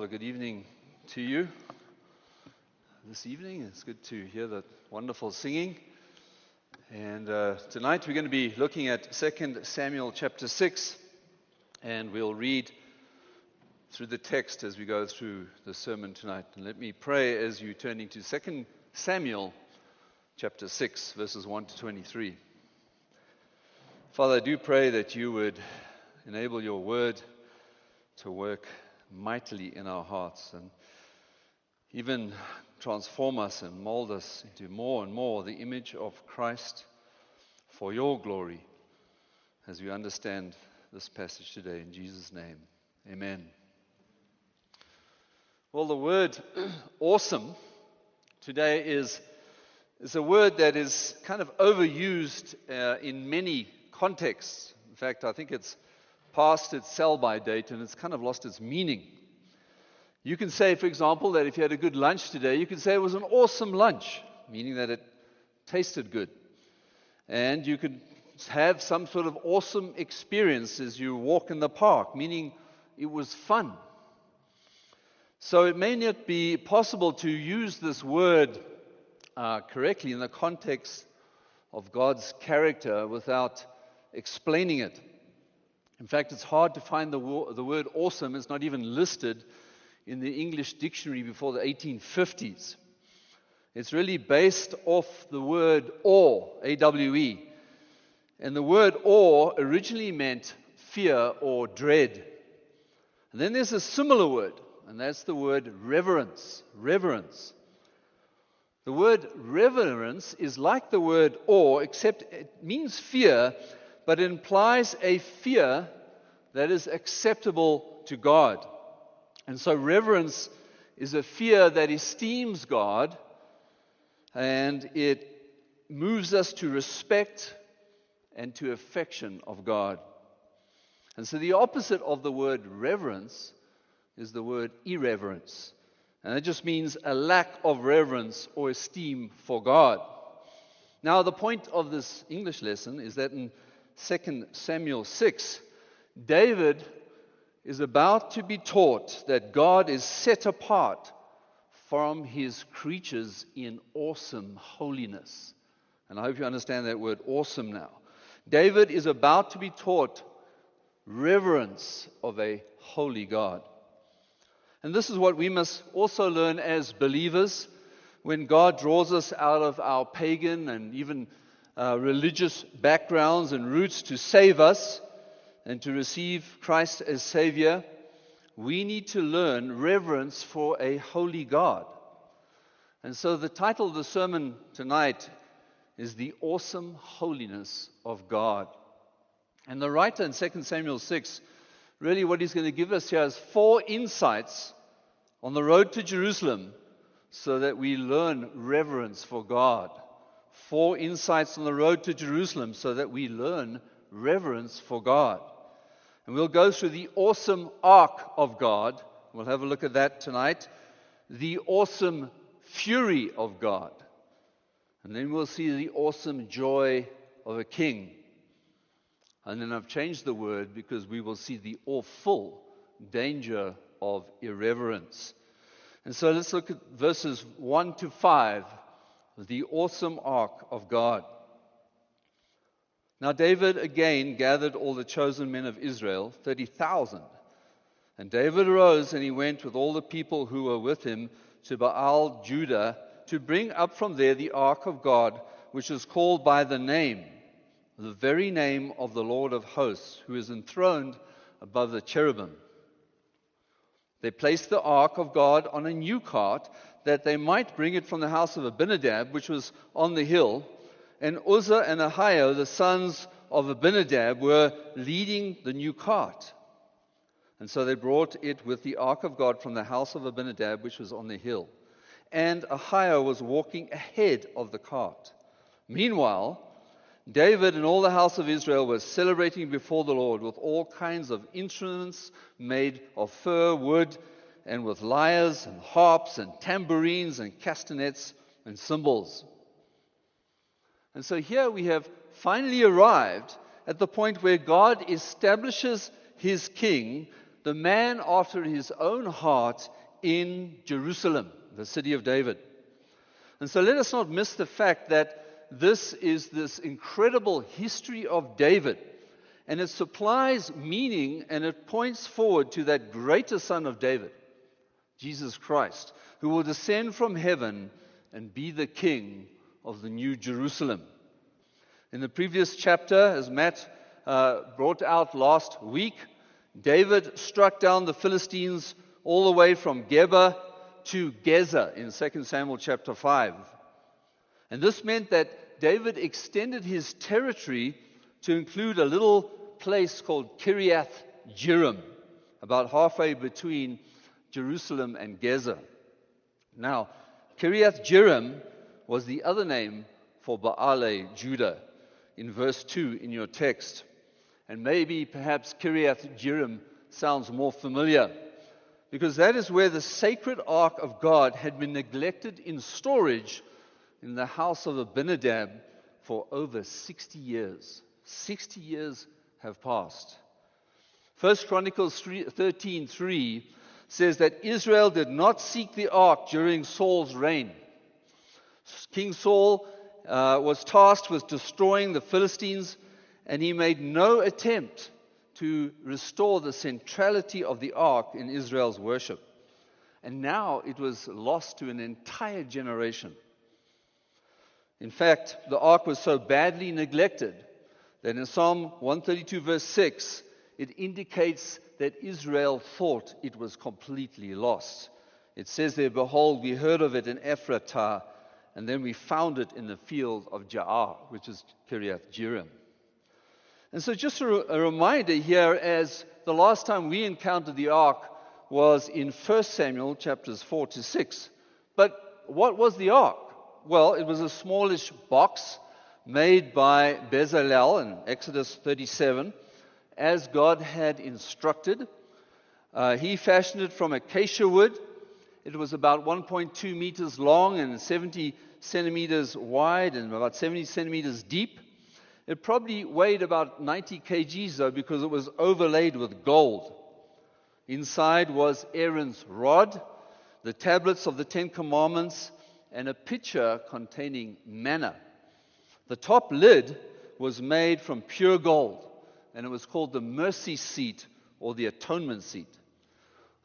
good evening to you this evening. It's good to hear that wonderful singing. And tonight we're going to be looking at 2 Samuel chapter 6, and we'll read through the text as we go through the sermon tonight. And let me pray as you turn into 2 Samuel chapter 6, verses 1 to 23. Father, I do pray that you would enable your word to work mightily in our hearts and even transform us and mold us into more and more the image of Christ for your glory as we understand this passage today. In Jesus' name, amen. Well, the word awesome today is a word that is kind of overused in many contexts. In fact, I think it's past its sell-by date and it's kind of lost its meaning. You can say, for example, that if you had a good lunch today, you could say it was an awesome lunch, meaning that it tasted good. And you could have some sort of awesome experience as you walk in the park, meaning it was fun. So it may not be possible to use this word correctly in the context of God's character without explaining it. In fact, it's hard to find the word awesome. It's not even listed in the English dictionary before the 1850s. It's really based off the word awe, A-W-E. And the word awe originally meant fear or dread. And then there's a similar word, and that's the word reverence. Reverence. The word reverence is like the word awe, except it means fear, but it implies a fear that is acceptable to God. And so reverence is a fear that esteems God, and it moves us to respect and to affection of God. And so the opposite of the word reverence is the word irreverence. And it just means a lack of reverence or esteem for God. Now, the point of this English lesson is that in 2 Samuel 6, David is about to be taught that God is set apart from his creatures in awesome holiness. And I hope you understand that word awesome now. David is about to be taught reverence of a holy God. And this is what we must also learn as believers when God draws us out of our pagan and even religious backgrounds and roots to save us and to receive Christ as Savior. We need to learn reverence for a holy God. And so the title of the sermon tonight is The Awesome Holiness of God. And the writer in 2 Samuel 6, really what he's going to give us here is 4 insights on the road to Jerusalem so that we learn reverence for God. 4 insights on the road to Jerusalem so that we learn reverence for God. And we'll go through the awesome ark of God. We'll have a look at that tonight. The awesome fury of God. And then we'll see the awesome joy of a king. And then I've changed the word because we will see the awful danger of irreverence. And so let's look at verses 1 to 5. The awesome ark of God. Now David again gathered all the chosen men of Israel, 30,000. And David arose and he went with all the people who were with him to Baal Judah to bring up from there the ark of God, which is called by the name, the very name of the Lord of hosts, who is enthroned above the cherubim. They placed the ark of God on a new cart, that they might bring it from the house of Abinadab, which was on the hill. And Uzzah and Ahio, the sons of Abinadab, were leading the new cart. And so they brought it with the ark of God from the house of Abinadab, which was on the hill. And Ahio was walking ahead of the cart. Meanwhile, David and all the house of Israel were celebrating before the Lord with all kinds of instruments made of fir wood, and with lyres and harps and tambourines and castanets and cymbals. And so here we have finally arrived at the point where God establishes his king, the man after his own heart in Jerusalem, the city of David. And so let us not miss the fact that this is this incredible history of David. And it supplies meaning and it points forward to that greater son of David, Jesus Christ, who will descend from heaven and be the king of the new Jerusalem. In the previous chapter, as Matt brought out last week, David struck down the Philistines all the way from Geba to Gezer in 2 Samuel chapter 5. And this meant that David extended his territory to include a little place called Kiriath Jearim, about halfway between Jerusalem and Gezer. Now, Kiriath Jearim was the other name for Baale, Judah, in verse 2 in your text. And maybe perhaps Kiriath Jearim sounds more familiar, because that is where the sacred ark of God had been neglected in storage in the house of Abinadab for over 60 years. 60 years have passed. 1 Chronicles 13:3 says that Israel did not seek the ark during Saul's reign. King Saul was tasked with destroying the Philistines, and he made no attempt to restore the centrality of the ark in Israel's worship. And now it was lost to an entire generation. In fact, the ark was so badly neglected that in Psalm 132 verse 6, it indicates that Israel thought it was completely lost. It says there, "Behold, we heard of it in Ephratah, and then we found it in the field of Jaar," which is Kiriath Jearim. And so just a reminder here, as the last time we encountered the ark was in 1 Samuel chapters 4 to 6. But what was the ark? Well, it was a smallish box made by Bezalel in Exodus 37, as God had instructed. He fashioned it from acacia wood. It was about 1.2 meters long and 70 centimeters wide and about 70 centimeters deep. It probably weighed about 90 kgs, though, because it was overlaid with gold. Inside was Aaron's rod, the tablets of the Ten Commandments, and a pitcher containing manna. The top lid was made from pure gold, and it was called the mercy seat or the atonement seat.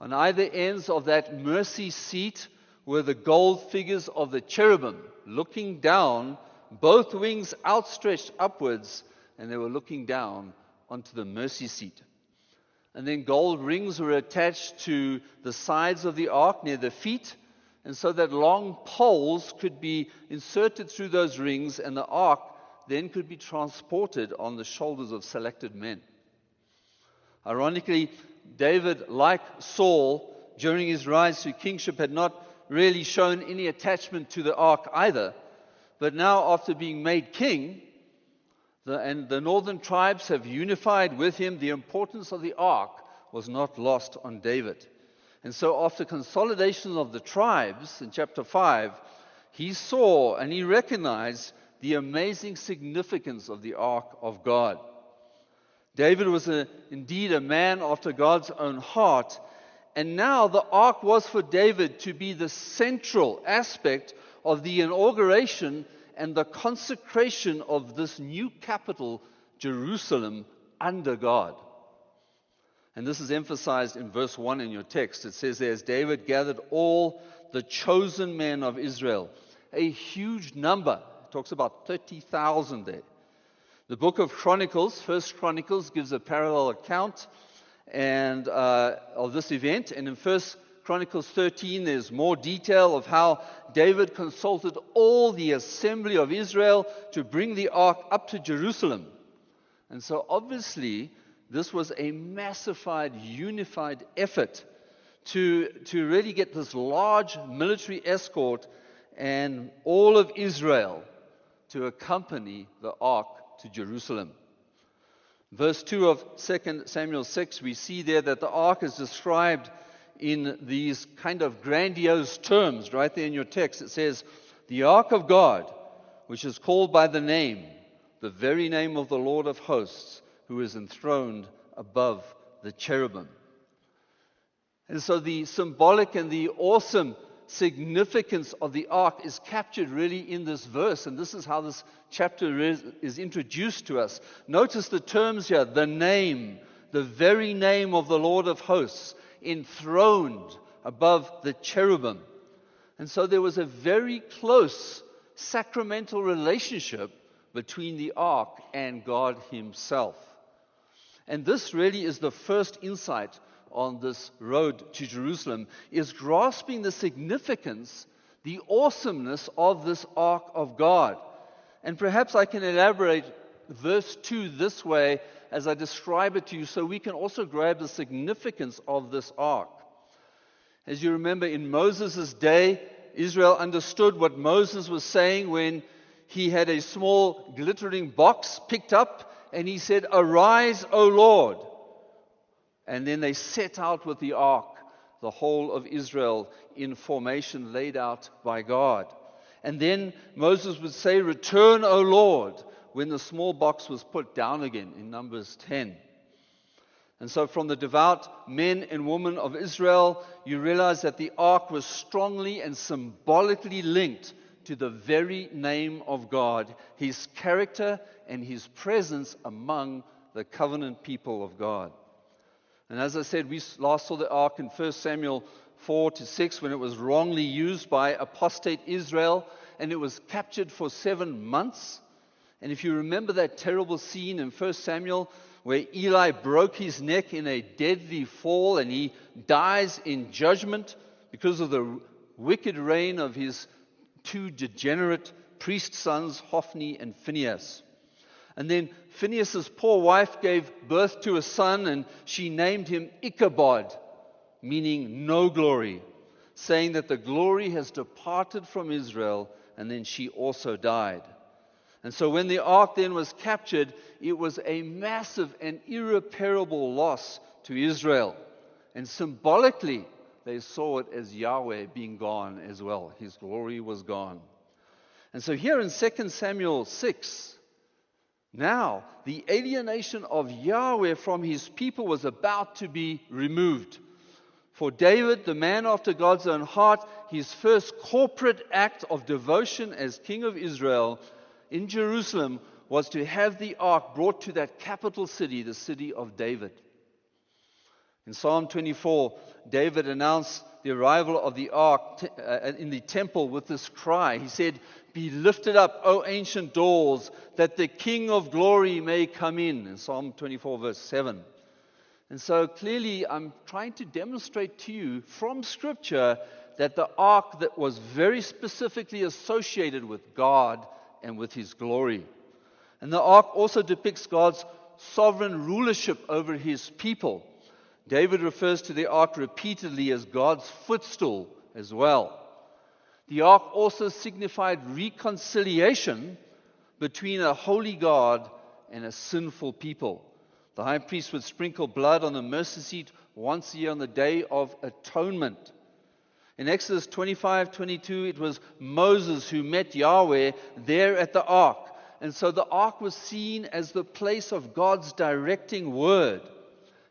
On either ends of that mercy seat were the gold figures of the cherubim, looking down, both wings outstretched upwards, and they were looking down onto the mercy seat. And then gold rings were attached to the sides of the ark near the feet, and so that long poles could be inserted through those rings, and the ark then could be transported on the shoulders of selected men. Ironically, David, like Saul, during his rise to kingship, had not really shown any attachment to the ark either. But now, after being made king, and the northern tribes have unified with him, the importance of the ark was not lost on David. And so after consolidation of the tribes in chapter 5, he saw and he recognized the amazing significance of the ark of God. David was indeed a man after God's own heart, and now the ark was for David to be the central aspect of the inauguration and the consecration of this new capital, Jerusalem, under God. And this is emphasized in verse 1 in your text. It says there, as David gathered all the chosen men of Israel, a huge number. It talks about 30,000 there. The book of Chronicles, 1 Chronicles, gives a parallel account of this event. And in 1 Chronicles 13, there's more detail of how David consulted all the assembly of Israel to bring the ark up to Jerusalem. And so obviously, this was a massified, unified effort to really get this large military escort and all of Israel to accompany the ark to Jerusalem. Verse 2 of 2 Samuel 6, we see there that the ark is described in these kind of grandiose terms. Right there in your text, it says, the ark of God, which is called by the name, the very name of the Lord of hosts, who is enthroned above the cherubim. And so the symbolic and the awesome significance of the ark is captured really in this verse. And this is how this chapter is introduced to us. Notice the terms here: the name, the very name of the Lord of hosts, enthroned above the cherubim. And so there was a very close sacramental relationship between the ark and God himself. And this really is the first insight on this road to Jerusalem, is grasping the significance, the awesomeness of this ark of God. And perhaps I can elaborate verse 2 this way as I describe it to you, so we can also grab the significance of this ark. As you remember, in Moses' day, Israel understood what Moses was saying when he had a small glittering box picked up and he said, "Arise, O Lord." And then they set out with the ark, the whole of Israel, in formation laid out by God. And then Moses would say, "Return, O Lord," when the small box was put down again in Numbers 10. And so from the devout men and women of Israel, you realize that the ark was strongly and symbolically linked to the very name of God, his character and his presence among the covenant people of God. And as I said, we last saw the ark in 1 Samuel 4-6 when it was wrongly used by apostate Israel, and it was captured for 7 months. And if you remember that terrible scene in 1 Samuel where Eli broke his neck in a deadly fall and he dies in judgment because of the wicked reign of his two degenerate priest sons, Hophni and Phinehas. And then Phinehas' poor wife gave birth to a son, and she named him Ichabod, meaning no glory, saying that the glory has departed from Israel, and then she also died. And so when the ark then was captured, it was a massive and irreparable loss to Israel. And symbolically, they saw it as Yahweh being gone as well. His glory was gone. And so here in 2 Samuel 6, now the alienation of Yahweh from his people was about to be removed. For David, the man after God's own heart, his first corporate act of devotion as king of Israel in Jerusalem was to have the ark brought to that capital city, the city of David. In Psalm 24, David announced the arrival of the ark in the temple with this cry. He said, "Be lifted up, O ancient doors, that the King of glory may come in Psalm 24, verse 7. And so clearly I'm trying to demonstrate to you from Scripture that the ark that was very specifically associated with God and with his glory. And the ark also depicts God's sovereign rulership over his people. David refers to the ark repeatedly as God's footstool as well. The ark also signified reconciliation between a holy God and a sinful people. The high priest would sprinkle blood on the mercy seat once a year on the Day of Atonement. In Exodus 25:22, it was Moses who met Yahweh there at the ark. And so the ark was seen as the place of God's directing word.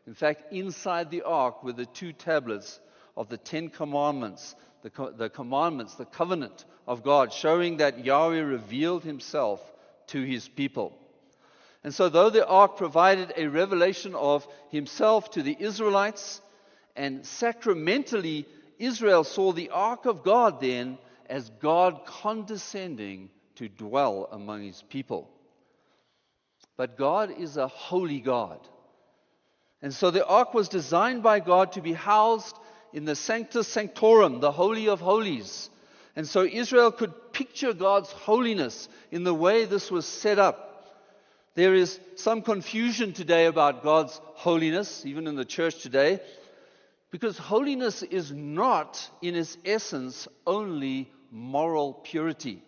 In fact, inside the ark were the 2 tablets of the 10 commandments, the commandments, the covenant of God, showing that Yahweh revealed himself to his people. And so though the ark provided a revelation of himself to the Israelites, and sacramentally Israel saw the ark of God then as God condescending to dwell among his people. But God is a holy God. And so the ark was designed by God to be housed in the Sanctus Sanctorum, the Holy of Holies. And so Israel could picture God's holiness in the way this was set up. There is some confusion today about God's holiness, even in the church today, because holiness is not, in its essence, only moral purity,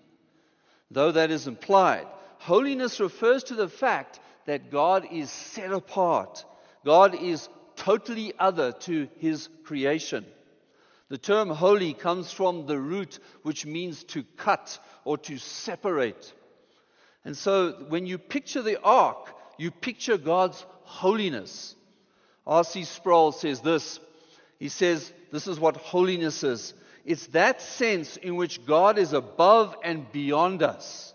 though that is implied. Holiness refers to the fact that God is set apart. God is totally other to his creation. The term holy comes from the root which means to cut or to separate. And so when you picture the ark, you picture God's holiness. R.C. Sproul says this: He says this is what holiness is. It's that sense in which God is above and beyond us.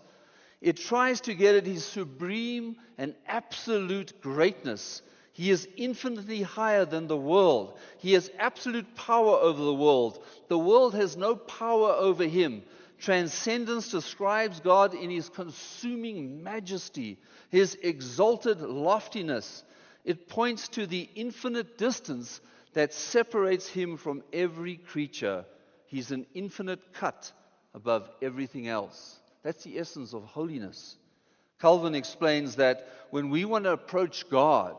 It tries to get at His supreme and absolute greatness. He is infinitely higher than the world. He has absolute power over the world. The world has no power over Him. Transcendence describes God in His consuming majesty, His exalted loftiness. It points to the infinite distance that separates Him from every creature. He's an infinite cut above everything else. That's the essence of holiness. Calvin explains that when we want to approach God,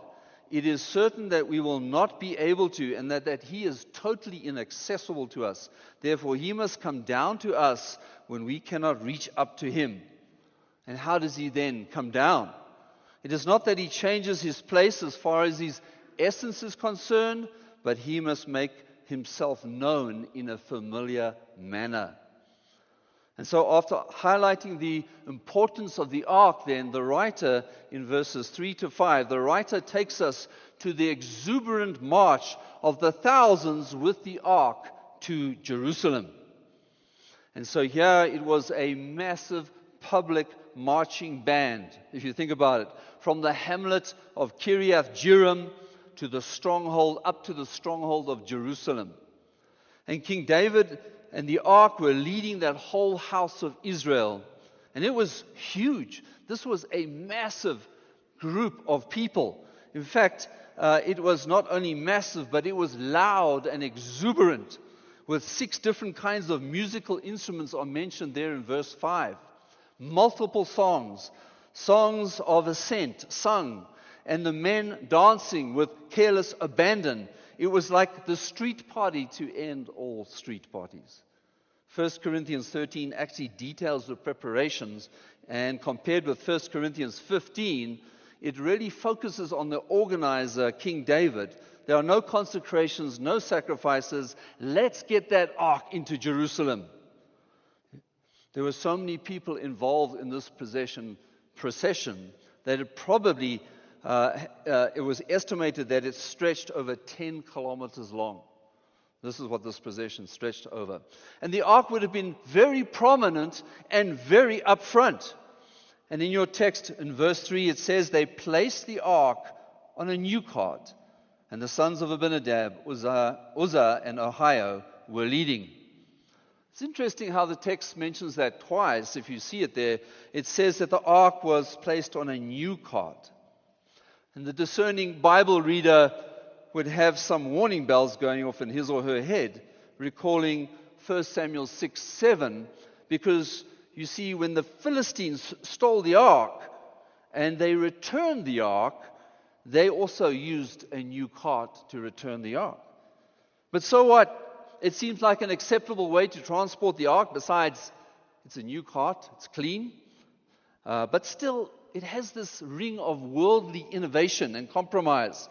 it is certain that we will not be able to, and that He is totally inaccessible to us. Therefore, He must come down to us when we cannot reach up to Him. And how does He then come down? It is not that He changes His place as far as His essence is concerned, but He must make Himself known in a familiar manner. And so after highlighting the importance of the ark, then the writer in verses 3 to 5, the writer takes us to the exuberant march of the thousands with the ark to Jerusalem. And so here it was a massive public marching band, if you think about it, from the hamlet of Kiriath Jearim to the stronghold, up to the stronghold of Jerusalem. And King David and the ark were leading that whole house of Israel. And it was huge. This was a massive group of people. In fact, it was not only massive, but it was loud and exuberant, with 6 different kinds of musical instruments are mentioned there in verse 5. Multiple songs, songs of ascent sung, and the men dancing with careless abandon. It was like the street party to end all street parties. 1 Corinthians 13 actually details the preparations, and compared with 1 Corinthians 15, it really focuses on the organizer, King David. There are no consecrations, no sacrifices. Let's get that ark into Jerusalem. There were so many people involved in this procession that it probably, it was estimated that it stretched over 10 kilometers long. This is what this procession stretched over. And the ark would have been very prominent and very up front. And in your text, in verse 3, it says, they placed the ark on a new cart, and the sons of Abinadab, Uzzah and Ahio, were leading. It's interesting how the text mentions that twice. If you see it there, it says that the ark was placed on a new cart. And the discerning Bible reader would have some warning bells going off in his or her head, recalling 1 Samuel 6:7, because you see, when the Philistines stole the ark and they returned the ark, they also used a new cart to return the ark. But so what? It seems like an acceptable way to transport the ark. Besides, it's a new cart, it's clean. But still, it has this ring of worldly innovation and compromise.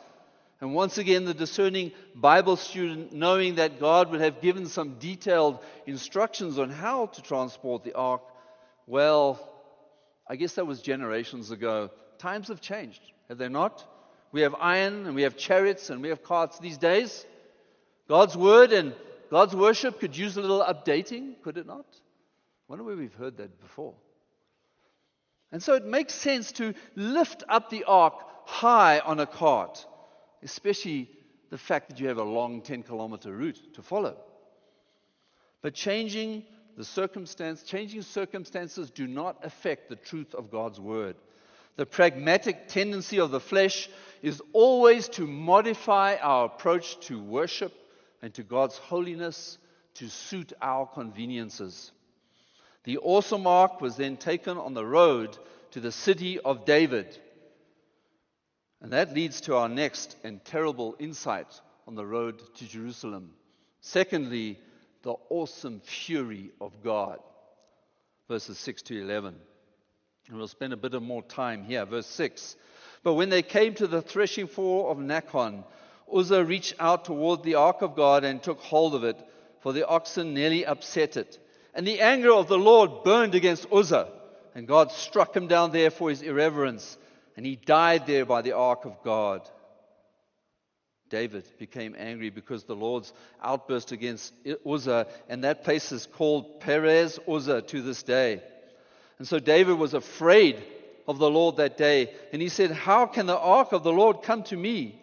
And once again, the discerning Bible student, knowing that God would have given some detailed instructions on how to transport the ark, well, I guess that was generations ago. Times have changed, have they not? We have iron and we have chariots and we have carts these days. God's word and God's worship could use a little updating, could it not? I wonder where we've heard that before. And so it makes sense to lift up the ark high on a cart, especially the fact that you have a long 10-kilometer route to follow. But changing circumstances do not affect the truth of God's word. The pragmatic tendency of the flesh is always to modify our approach to worship and to God's holiness to suit our conveniences. The awesome ark was then taken on the road to the city of David. And that leads to our next and terrible insight on the road to Jerusalem. Secondly, the awesome fury of God. Verses 6 to 11. And we'll spend a bit of more time here. Verse 6. But when they came to the threshing floor of Nachon, Uzzah reached out toward the ark of God and took hold of it, for the oxen nearly upset it. And the anger of the Lord burned against Uzzah, and God struck him down there for his irreverence, and he died there by the ark of God. David became angry because the Lord's outburst against Uzzah, and that place is called Perez Uzzah to this day. And so David was afraid of the Lord that day, and he said, "How can the ark of the Lord come to me?"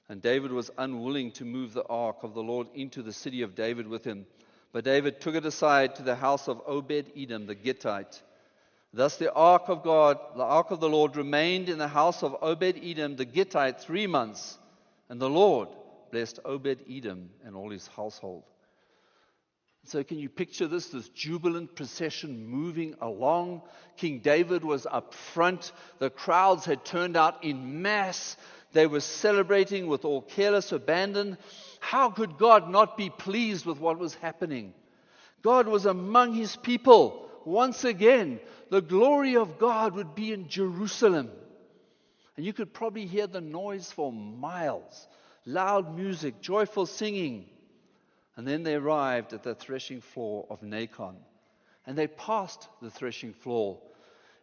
And David was unwilling to move the ark of the Lord into the city of David with him. But David took it aside to the house of Obed-Edom the Gittite. Thus the ark of God, the ark of the Lord, remained in the house of Obed-Edom the Gittite 3 months. And the Lord blessed Obed-Edom and all his household. So can you picture this jubilant procession moving along? King David was up front. The crowds had turned out in mass. They were celebrating with all careless abandon. How could God not be pleased with what was happening? God was among his people. Once again, the glory of God would be in Jerusalem. And you could probably hear the noise for miles. Loud music, joyful singing. And then they arrived at the threshing floor of Nacon. And they passed the threshing floor.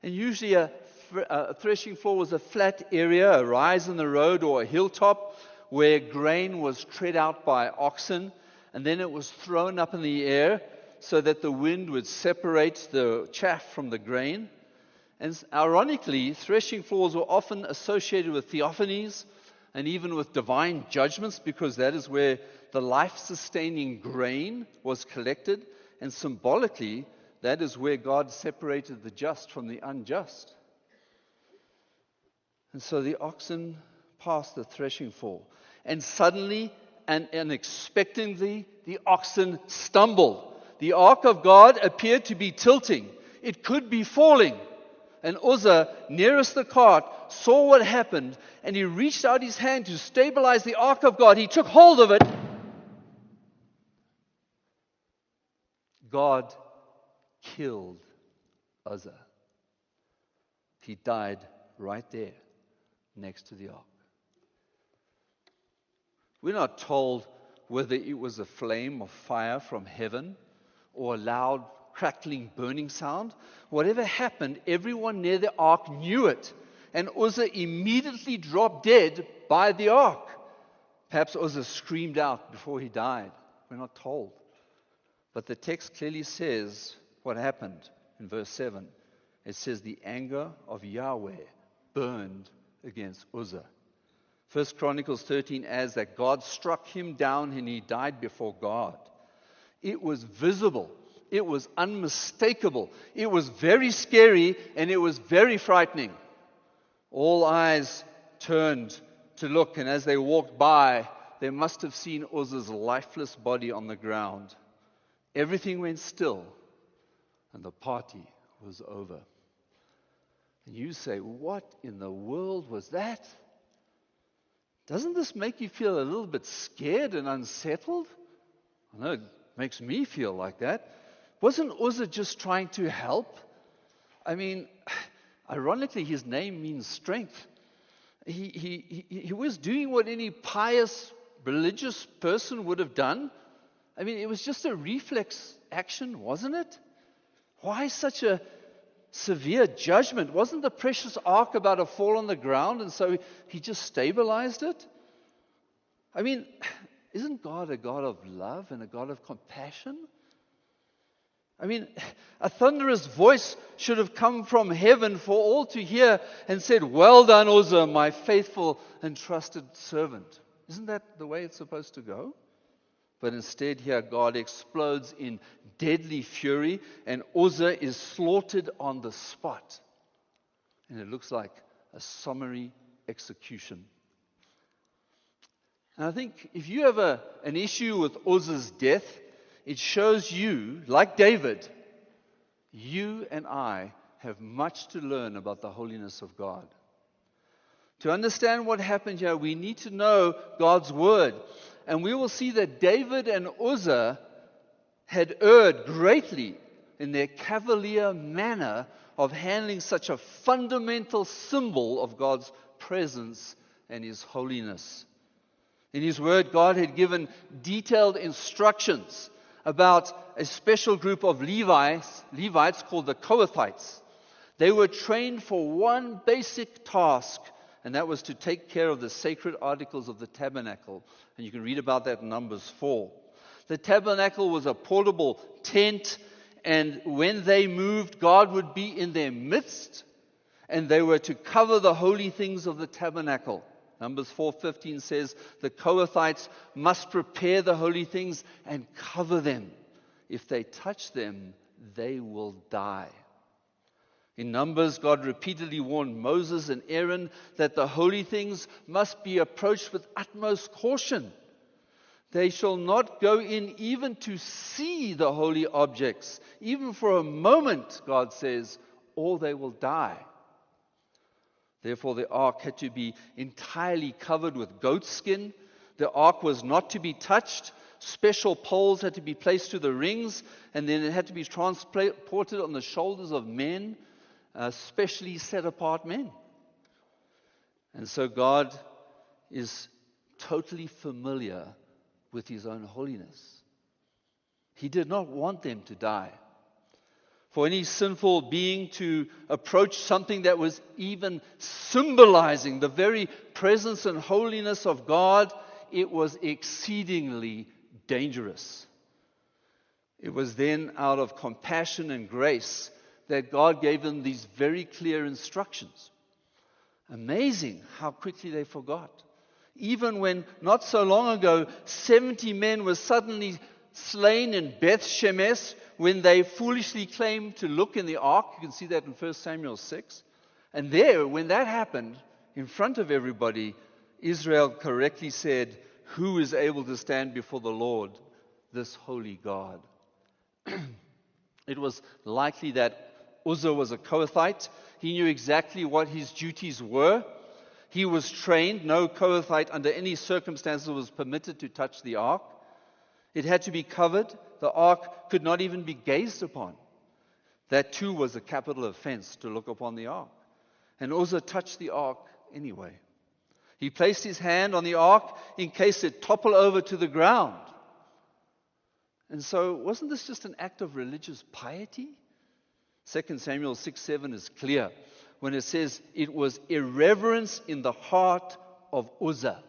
And usually a threshing floor was a flat area, a rise in the road or a hilltop where grain was tread out by oxen. And then it was thrown up in the air so that the wind would separate the chaff from the grain. And ironically, threshing floors were often associated with theophanies and even with divine judgments, because that is where the life-sustaining grain was collected. And symbolically, that is where God separated the just from the unjust. And so the oxen passed the threshing floor. And suddenly and unexpectedly, the oxen stumbled. The ark of God appeared to be tilting. It could be falling. And Uzzah, nearest the cart, saw what happened, and he reached out his hand to stabilize the ark of God. He took hold of it. God killed Uzzah. He died right there next to the ark. We're not told whether it was a flame of fire from heaven or a loud crackling, burning sound. Whatever happened, everyone near the ark knew it. And Uzzah immediately dropped dead by the ark. Perhaps Uzzah screamed out before he died. We're not told. But the text clearly says what happened in verse 7. It says, the anger of Yahweh burned against Uzzah. 1 Chronicles 13 adds that God struck him down and he died before God. It was visible. It was unmistakable. It was very scary, and it was very frightening. All eyes turned to look, and as they walked by, they must have seen Uzzah's lifeless body on the ground. Everything went still, and the party was over. And you say, what in the world was that? Doesn't this make you feel a little bit scared and unsettled? I know it makes me feel like that. Wasn't Uzzah just trying to help? I mean, ironically, his name means strength. He was doing what any pious religious person would have done. I mean, it was just a reflex action, wasn't it? Why such a severe judgment? Wasn't the precious ark about to fall on the ground, and so he just stabilized it? I mean, isn't God a God of love and a God of compassion? I mean, a thunderous voice should have come from heaven for all to hear and said, well done, Uzzah, my faithful and trusted servant. Isn't that the way it's supposed to go? But instead here, God explodes in deadly fury, and Uzzah is slaughtered on the spot. And it looks like a summary execution. And I think if you have an issue with Uzzah's death, it shows you, like David, you and I have much to learn about the holiness of God. To understand what happened here, we need to know God's word. And we will see that David and Uzzah had erred greatly in their cavalier manner of handling such a fundamental symbol of God's presence and His holiness. In His word, God had given detailed instructions about a special group of Levites called the Kohathites. They were trained for one basic task, and that was to take care of the sacred articles of the tabernacle. And you can read about that in Numbers 4. The tabernacle was a portable tent, and when they moved, God would be in their midst, and they were to cover the holy things of the tabernacle. Numbers 4:15 says, the Kohathites must prepare the holy things and cover them. If they touch them, they will die. In Numbers, God repeatedly warned Moses and Aaron that the holy things must be approached with utmost caution. They shall not go in even to see the holy objects, even for a moment, God says, or they will die. Therefore, the ark had to be entirely covered with goat skin. The ark was not to be touched. Special poles had to be placed to the rings, and then it had to be transported on the shoulders of men, specially set apart men. And so God is totally familiar with his own holiness. He did not want them to die. For any sinful being to approach something that was even symbolizing the very presence and holiness of God, it was exceedingly dangerous. It was then out of compassion and grace that God gave them these very clear instructions. Amazing how quickly they forgot. Even when, not so long ago, 70 men were suddenly slain in Beth Shemesh when they foolishly claimed to look in the ark. You can see that in 1 Samuel 6. And there, when that happened, in front of everybody, Israel correctly said, "Who is able to stand before the Lord, this holy God?" It was likely that Uzzah was a Kohathite. He knew exactly what his duties were. He was trained. No Kohathite under any circumstances was permitted to touch the ark. It had to be covered. The ark could not even be gazed upon. That too was a capital offense, to look upon the ark. And Uzzah touched the ark anyway. He placed his hand on the ark in case it toppled over to the ground. And so, wasn't this just an act of religious piety? 2 Samuel 6:7 is clear when it says it was irreverence in the heart of Uzzah.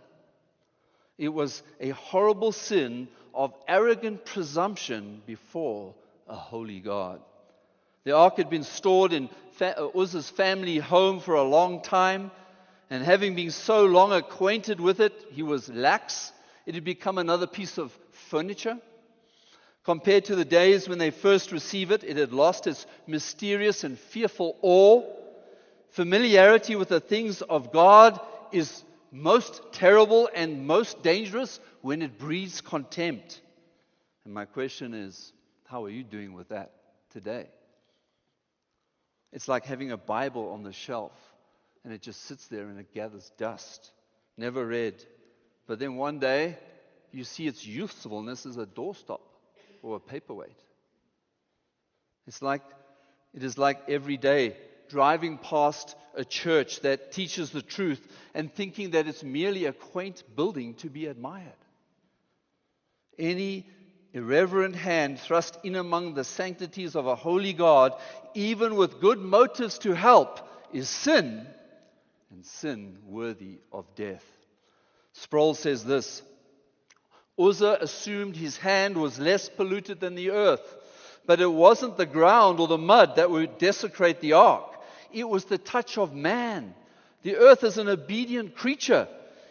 It was a horrible sin of arrogant presumption before a holy God. The ark had been stored in Uzzah's family home for a long time, and having been so long acquainted with it, he was lax. It had become another piece of furniture. Compared to the days when they first received it, it had lost its mysterious and fearful awe. Familiarity with the things of God is most terrible and most dangerous when it breeds contempt. And my question is, how are you doing with that today? It's like having a Bible on the shelf, and it just sits there and it gathers dust. Never read. But then one day, you see its usefulness as a doorstop or a paperweight. It is like every day driving past a church that teaches the truth and thinking that it's merely a quaint building to be admired. Any irreverent hand thrust in among the sanctities of a holy God, even with good motives to help, is sin, and sin worthy of death. Sproul says this: Uzzah assumed his hand was less polluted than the earth, but it wasn't the ground or the mud that would desecrate the ark. It was the touch of man. The earth is an obedient creature.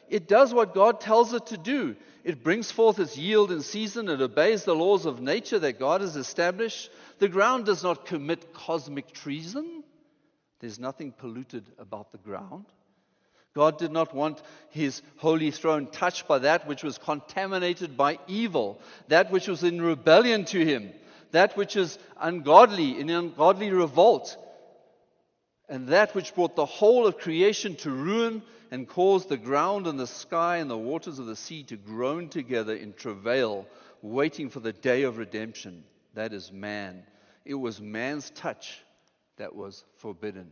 It does what God tells it to do. It brings forth its yield in season. It obeys the laws of nature that God has established. The ground does not commit cosmic treason. There's nothing polluted about the ground. God did not want his holy throne touched by that which was contaminated by evil, that which was in rebellion to him, that which is ungodly, in ungodly revolt, and that which brought the whole of creation to ruin and caused the ground and the sky and the waters of the sea to groan together in travail, waiting for the day of redemption. That is man. It was man's touch that was forbidden.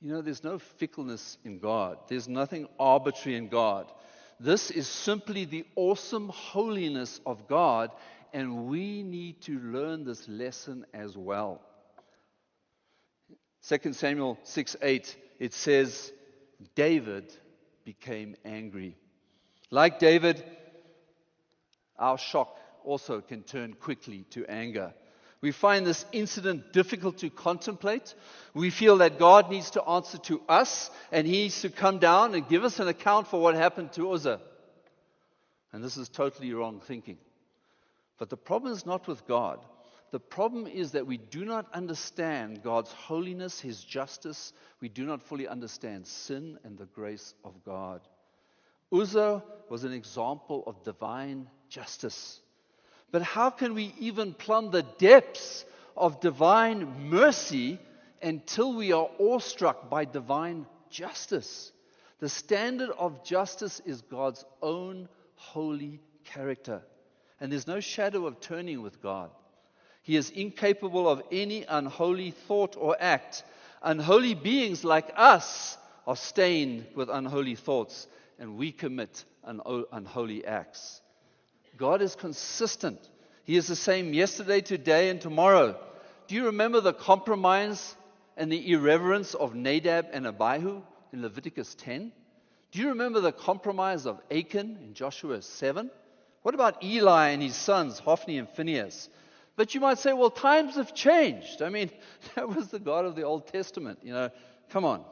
You know, there's no fickleness in God. There's nothing arbitrary in God. This is simply the awesome holiness of God, and we need to learn this lesson as well. 2 Samuel 6:8 it says, David became angry. Like David, our shock also can turn quickly to anger. We find this incident difficult to contemplate. We feel that God needs to answer to us, and He needs to come down and give us an account for what happened to Uzzah. And this is totally wrong thinking. But the problem is not with God. The problem is that we do not understand God's holiness, His justice. We do not fully understand sin and the grace of God. Uzzah was an example of divine justice. But how can we even plumb the depths of divine mercy until we are awestruck by divine justice? The standard of justice is God's own holy character. And there's no shadow of turning with God. He is incapable of any unholy thought or act. Unholy beings like us are stained with unholy thoughts, and we commit unholy acts. God is consistent. He is the same yesterday, today, and tomorrow. Do you remember the compromise and the irreverence of Nadab and Abihu in Leviticus 10? Do you remember the compromise of Achan in Joshua 7? What about Eli and his sons, Hophni and Phinehas? But you might say, well, times have changed. I mean, that was the God of the Old Testament. Come on.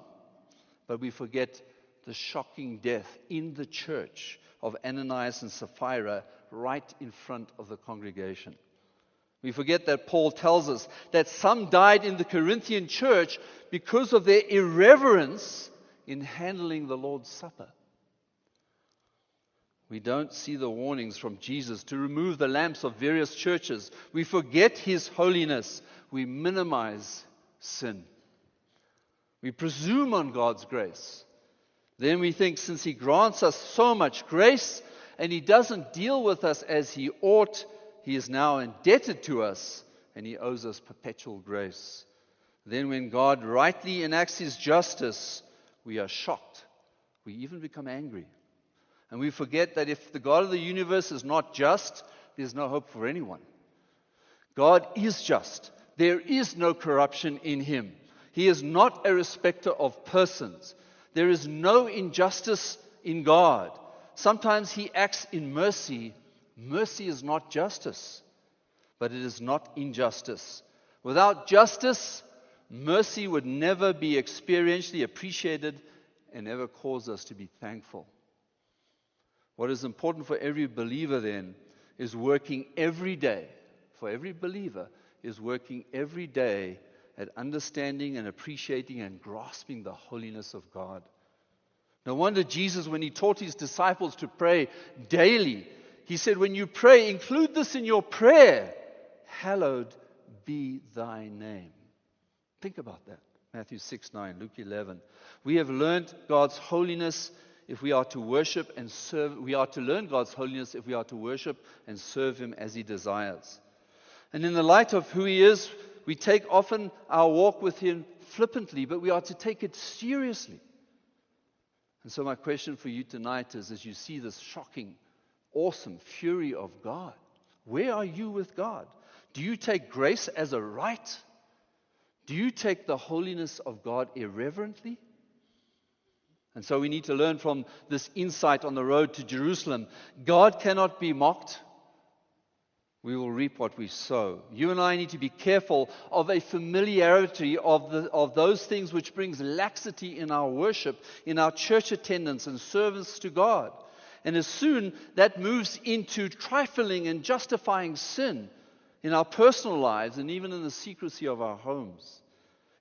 But we forget the shocking death in the church of Ananias and Sapphira right in front of the congregation. We forget that Paul tells us that some died in the Corinthian church because of their irreverence in handling the Lord's Supper. We don't see the warnings from Jesus to remove the lamps of various churches. We forget His holiness. We minimize sin. We presume on God's grace. Then we think, since He grants us so much grace and He doesn't deal with us as He ought, He is now indebted to us and He owes us perpetual grace. Then when God rightly enacts His justice, we are shocked. We even become angry. And we forget that if the God of the universe is not just, there's no hope for anyone. God is just. There is no corruption in Him. He is not a respecter of persons. There is no injustice in God. Sometimes He acts in mercy. Mercy is not justice, but it is not injustice. Without justice, mercy would never be experientially appreciated and never cause us to be thankful. What is important for every believer then is working every day. For every believer is working every day at understanding and appreciating and grasping the holiness of God. No wonder Jesus, when He taught His disciples to pray daily, He said, when you pray, include this in your prayer. Hallowed be Thy name. Think about that. Matthew 6:9, Luke 11. We have learned God's holiness if we are to worship and serve. We are to learn God's holiness if we are to worship and serve Him as He desires. And in the light of who He is, we take often our walk with Him flippantly, but we are to take it seriously. And so my question for you tonight is, as you see this shocking, awesome fury of God, where are you with God? Do you take grace as a right? Do you take the holiness of God irreverently? And so we need to learn from this insight on the road to Jerusalem. God cannot be mocked. We will reap what we sow. You and I need to be careful of a familiarity of those things which brings laxity in our worship, in our church attendance and service to God. And as soon that moves into trifling and justifying sin in our personal lives and even in the secrecy of our homes.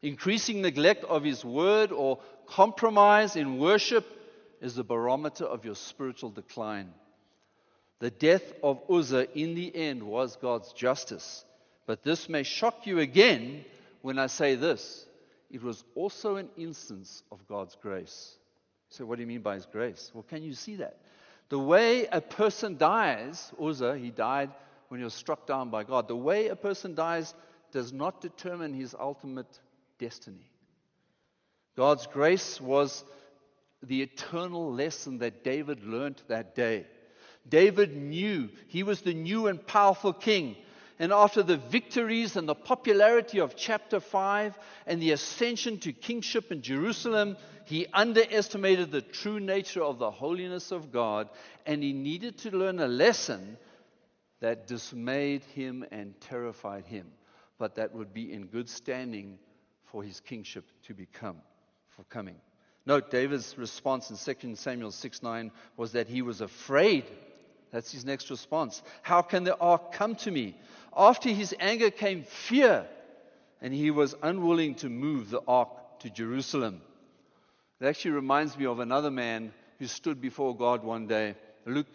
Increasing neglect of His word or compromise in worship is the barometer of your spiritual decline. The death of Uzzah in the end was God's justice. But this may shock you again when I say this. It was also an instance of God's grace. So what do you mean by His grace? Well, can you see that? The way a person dies, Uzzah, he died when he was struck down by God. The way a person dies does not determine his ultimate destiny. God's grace was the eternal lesson that David learned that day. David knew he was the new and powerful king. And after the victories and the popularity of chapter 5 and the ascension to kingship in Jerusalem, he underestimated the true nature of the holiness of God, and he needed to learn a lesson that dismayed him and terrified him, but that would be in good standing for his kingship to become, for coming. Note, David's response in 2 Samuel 6:9 was that he was afraid. That's his next response. How can the ark come to me? After his anger came fear, and he was unwilling to move the ark to Jerusalem. It actually reminds me of another man who stood before God one day. Luke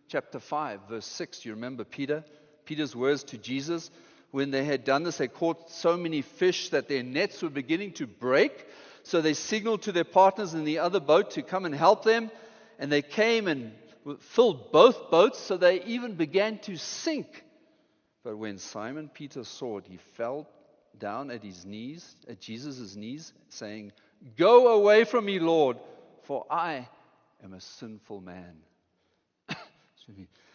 chapter 5, verse 6. You remember Peter? Peter's words to Jesus. When they had done this, they caught so many fish that their nets were beginning to break. So they signaled to their partners in the other boat to come and help them. And they came and filled both boats, so they even began to sink. But when Simon Peter saw it, he fell down at his knees, at Jesus' knees, saying, "Go away from me, Lord, for I am a sinful man."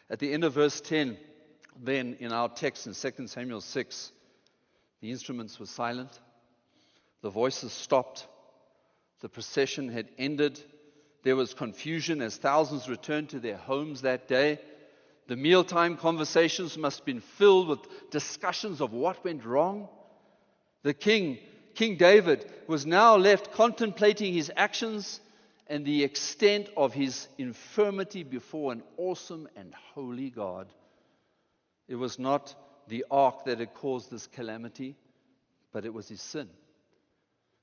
At the end of verse 10, then in our text in 2 Samuel 6, the instruments were silent, the voices stopped, the procession had ended. There was confusion as thousands returned to their homes that day. The mealtime conversations must have been filled with discussions of what went wrong. The King David, was now left contemplating his actions and the extent of his infirmity before an awesome and holy God. It was not the ark that had caused this calamity, but it was his sin.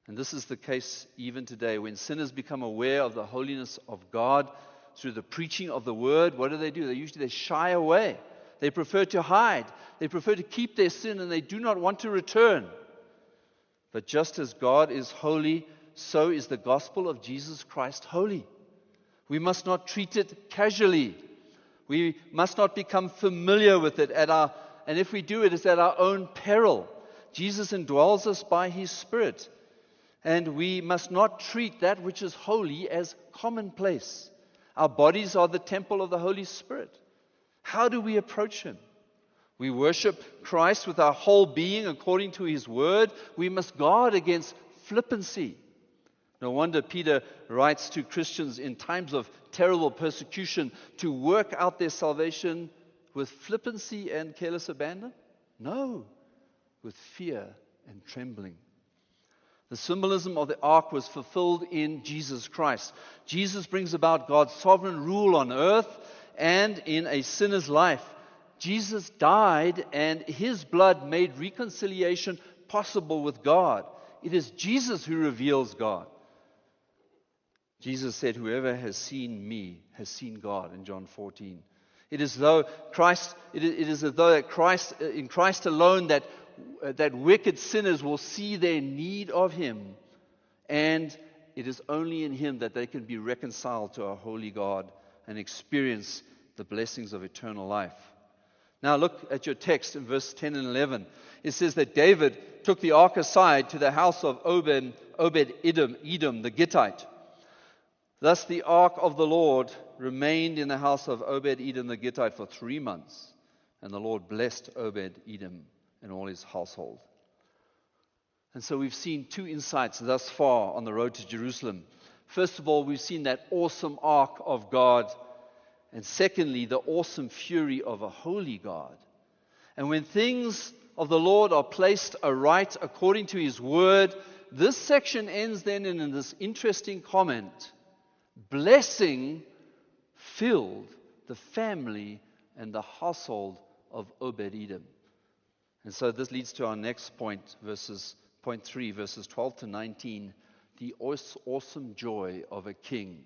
And this is the case even today. When sinners become aware of the holiness of God through the preaching of the word, what do? They shy away. They prefer to hide. They prefer to keep their sin, and they do not want to return. But just as God is holy, so is the gospel of Jesus Christ holy. We must not treat it casually. We must not become familiar with it and if we do, it is at our own peril. Jesus indwells us by his Spirit. And we must not treat that which is holy as commonplace. Our bodies are the temple of the Holy Spirit. How do we approach him? We worship Christ with our whole being according to his word. We must guard against flippancy. No wonder Peter writes to Christians in times of terrible persecution to work out their salvation with flippancy and careless abandon. No, with fear and trembling. The symbolism of the ark was fulfilled in Jesus Christ. Jesus brings about God's sovereign rule on earth and in a sinner's life. Jesus died, and his blood made reconciliation possible with God. It is Jesus who reveals God. Jesus said, "Whoever has seen me has seen God," in John 14. It is as though in Christ alone that wicked sinners will see their need of him, and it is only in him that they can be reconciled to our holy God and experience the blessings of eternal life. Now look at your text in verse 10 and 11. It says that David took the ark aside to the house of Obed-Edom the Gittite. Thus the ark of the Lord remained in the house of Obed-Edom the Gittite for 3 months, and the Lord blessed Obed-Edom and all his household. And so we've seen 2 insights thus far on the road to Jerusalem. First of all, we've seen that awesome ark of God, and secondly, the awesome fury of a holy God. And when things of the Lord are placed aright according to his word, this section ends then in this interesting comment: blessing filled the family and the household of Obed-Edom. And so this leads to our next point, point 3, verses 12 to 19, the awesome joy of a king.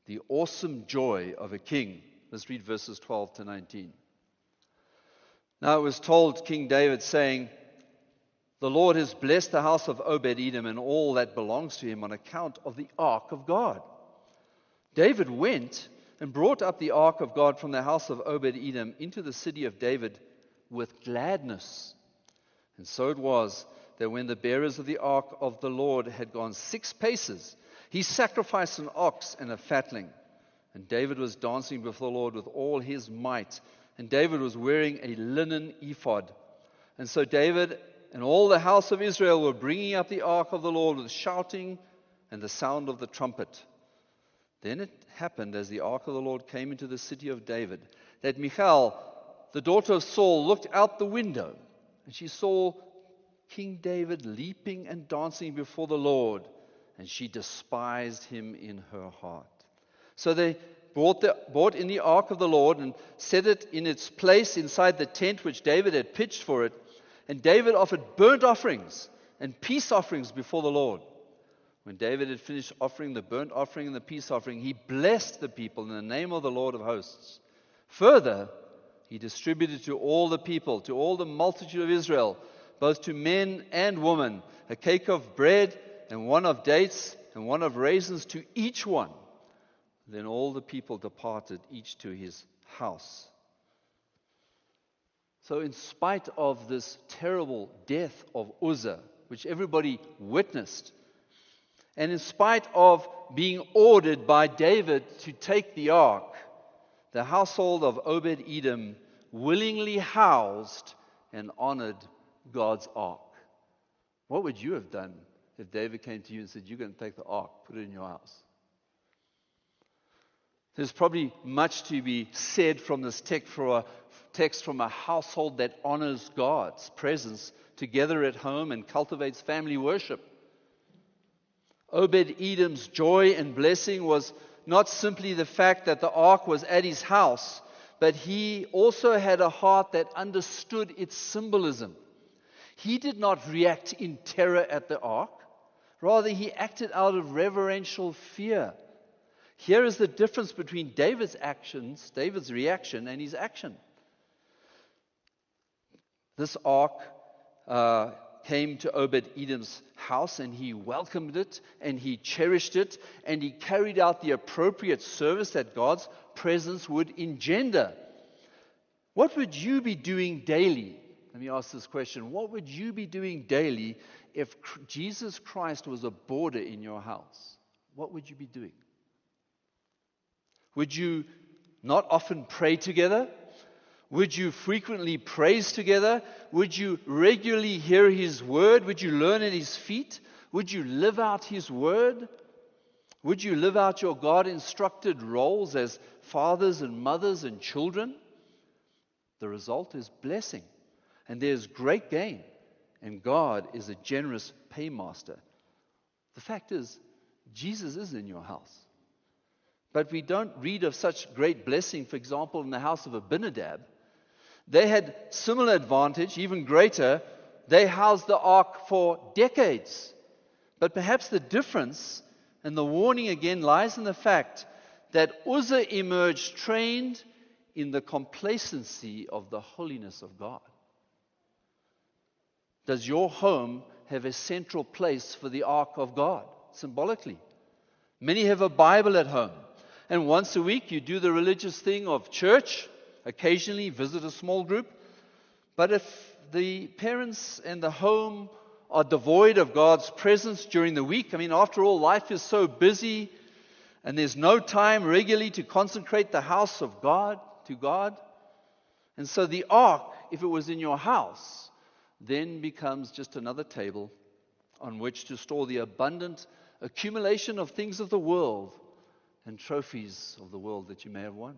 The awesome joy of a king. Let's read verses 12 to 19. Now it was told King David, saying, "The Lord has blessed the house of Obed-Edom and all that belongs to him on account of the ark of God." David went and brought up the ark of God from the house of Obed-Edom into the city of David with gladness. And so it was that when the bearers of the ark of the Lord had gone 6 paces, he sacrificed an ox and a fatling. And David was dancing before the Lord with all his might, and David was wearing a linen ephod. And so David and all the house of Israel were bringing up the ark of the Lord with shouting and the sound of the trumpet. Then it happened, as the ark of the Lord came into the city of David, that Michal, the daughter of Saul, looked out the window, and she saw King David leaping and dancing before the Lord, and she despised him in her heart. So they brought in the ark of the Lord and set it in its place inside the tent which David had pitched for it. And David offered burnt offerings and peace offerings before the Lord. When David had finished offering the burnt offering and the peace offering, he blessed the people in the name of the Lord of hosts. Further, he distributed to all the people, to all the multitude of Israel, both to men and women, a cake of bread and one of dates and one of raisins to each one. Then all the people departed, each to his house. So in spite of this terrible death of Uzzah, which everybody witnessed, and in spite of being ordered by David to take the ark, the household of Obed-Edom willingly housed and honored God's ark. What would you have done if David came to you and said, "You're going to take the ark, put it in your house"? There's probably much to be said from this text from a household that honors God's presence together at home and cultivates family worship. Obed-Edom's joy and blessing was not simply the fact that the ark was at his house, but he also had a heart that understood its symbolism. He did not react in terror at the ark. Rather, he acted out of reverential fear. Here is the difference between David's reaction, and his action. This ark came to Obed-Edom's house, and he welcomed it, and he cherished it, and he carried out the appropriate service that God's presence would engender. What would you be doing daily? Let me ask this question. What would you be doing daily if Jesus Christ was a boarder in your house? What would you be doing? Would you not often pray together? Would you frequently praise together? Would you regularly hear His word? Would you learn at His feet? Would you live out His word? Would you live out your God-instructed roles as fathers and mothers and children? The result is blessing, and there's great gain, and God is a generous paymaster. The fact is, Jesus is in your house. But we don't read of such great blessing, for example, in the house of Abinadab. They had similar advantage, even greater. They housed the ark for decades. But perhaps the difference, and the warning again, lies in the fact that Uzzah emerged trained in the complacency of the holiness of God. Does your home have a central place for the ark of God, symbolically? Many have a Bible at home. And once a week you do the religious thing of church, occasionally visit a small group. But if the parents and the home are devoid of God's presence during the week, after all, life is so busy and there's no time regularly to consecrate the house of God to God. And so the ark, if it was in your house, then becomes just another table on which to store the abundant accumulation of things of the world and trophies of the world that you may have won.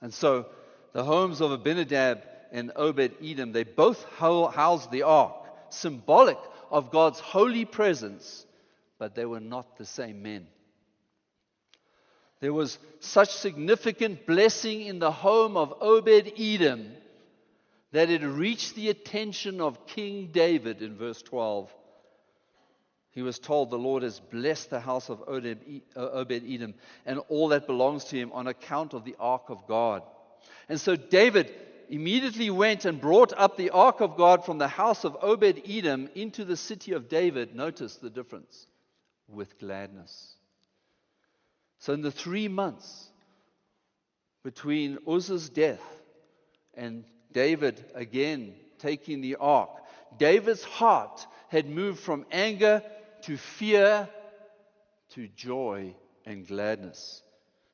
And so the homes of Abinadab and Obed-Edom, they both housed the ark, symbolic of God's holy presence, but they were not the same men. There was such significant blessing in the home of Obed-Edom that it reached the attention of King David in verse 12. He was told, "The Lord has blessed the house of Obed-Edom and all that belongs to him on account of the ark of God." And so David immediately went and brought up the ark of God from the house of Obed-Edom into the city of David. Notice the difference. With gladness. So in the 3 months between Uzzah's death and David again taking the ark, David's heart had moved from anger to fear to joy and gladness.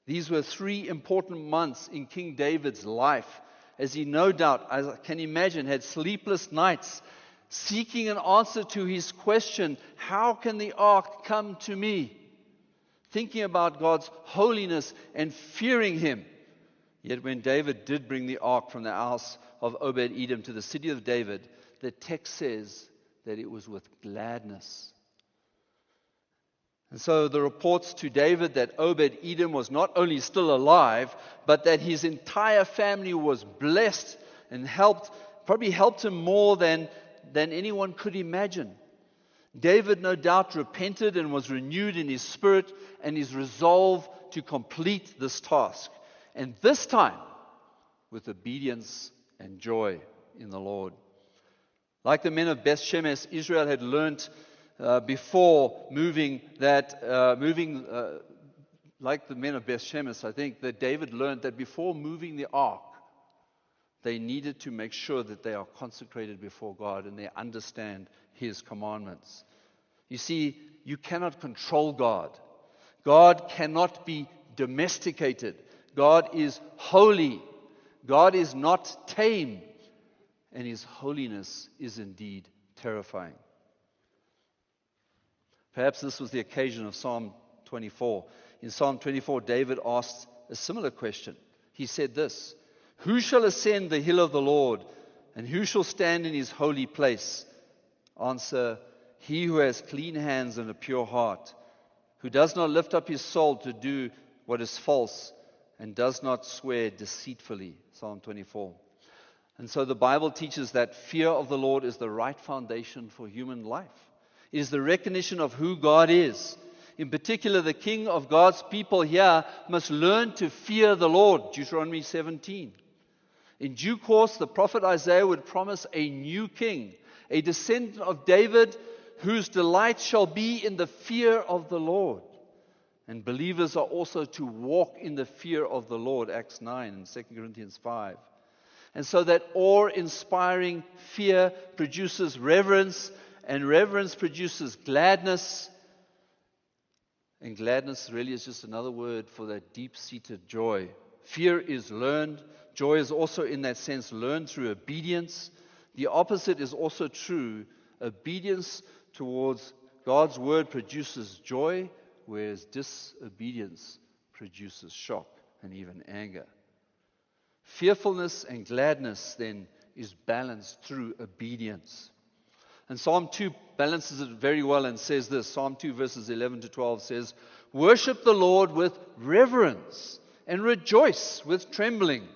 These were 3 important months in King David's life, as he no doubt, as I can imagine, had sleepless nights seeking an answer to his question, how can the ark come to me? Thinking about God's holiness and fearing him. Yet when David did bring the ark from the house of Obed-Edom to the city of David, the text says that it was with gladness. And so the reports to David that Obed-Edom was not only still alive, but that his entire family was blessed and probably helped him more than anyone could imagine. David no doubt repented and was renewed in his spirit and his resolve to complete this task. And this time, with obedience and joy in the Lord. Like the men of Beth Shemesh, Israel had learnt before moving, like the men of Beth Shemesh, I think that David learned that before moving the ark, they needed to make sure that they are consecrated before God and they understand his commandments. You see, you cannot control God. God cannot be domesticated. God is holy. God is not tame. And his holiness is indeed terrifying. Perhaps this was the occasion of Psalm 24. In Psalm 24, David asked a similar question. He said this, "Who shall ascend the hill of the Lord, and who shall stand in his holy place?" Answer, he who has clean hands and a pure heart, who does not lift up his soul to do what is false, and does not swear deceitfully. Psalm 24. And so the Bible teaches that fear of the Lord is the right foundation for human life. It is the recognition of who God is. In particular, the king of God's people here must learn to fear the Lord. Deuteronomy 17. In due course, the prophet Isaiah would promise a new king, a descendant of David, whose delight shall be in the fear of the Lord. And believers are also to walk in the fear of the Lord, Acts 9 and 2 Corinthians 5. And so that awe-inspiring fear produces reverence, and reverence produces gladness. And gladness really is just another word for that deep-seated joy. Fear is learned. Joy is also, in that sense, learned through obedience. The opposite is also true. Obedience towards God's word produces joy, whereas disobedience produces shock and even anger. Fearfulness and gladness, then, is balanced through obedience. And Psalm 2 balances it very well and says this. Psalm 2 verses 11 to 12 says, "Worship the Lord with reverence and rejoice with trembling.